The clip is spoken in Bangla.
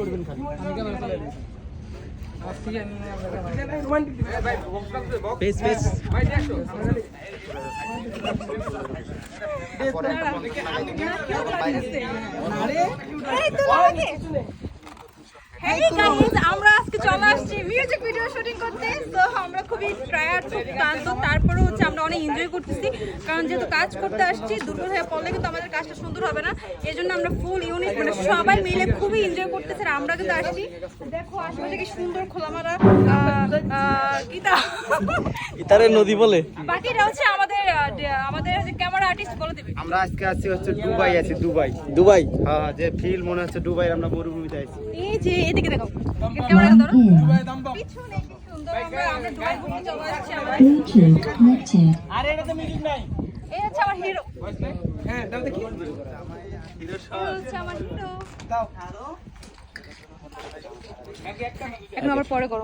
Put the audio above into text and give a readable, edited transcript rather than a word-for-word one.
করবেন খালি পেস পেস Hey guys, আমরা আজকে চলে আসছি মিউজিক ভিডিও শুটিং করতে। তো আমরা খুবই টায়ার্ড, খুব ক্লান্ত, তারপরে হচ্ছে আমরা অনেক এনজয় করতেছি, কারণ যেহেতু কাজ করতে আসছি দুপুর হয়ে পড়লে কিন্তু আমাদের কাজটা সুন্দর হবে না। এই জন্য আমরা ফুল ইউনিট মানে সবাই মিলে খুবই এনজয় করতেছি। আর আমরা কিন্তু আসছি, দেখো আশেপাশে কি সুন্দর খোলামেলা ইতারের নদী বলে। বাকিটা হচ্ছে আমাদের আমাদের ক্যামেরা আর্টিস্ট বলে দেবে। আমরা আজকে আসছি হচ্ছে দুবাই আছি দুবাই দুবাই হ্যাঁ যে ফিল মনে হচ্ছে দুবাই আমরা মরুভূমিতে আছি এই যে এদিকে দেখো ক্যামেরা ধরো পিছনে কি সুন্দর আমরা দুবাই ঘুরতে চলে আসছি। আমরা আরে এটা তো মিউজিক নাই এই হচ্ছে আমার হিরো। হ্যাঁ দাও দেখি হিরো হচ্ছে আমার হিরো। দাও এখন আবার পরে করো।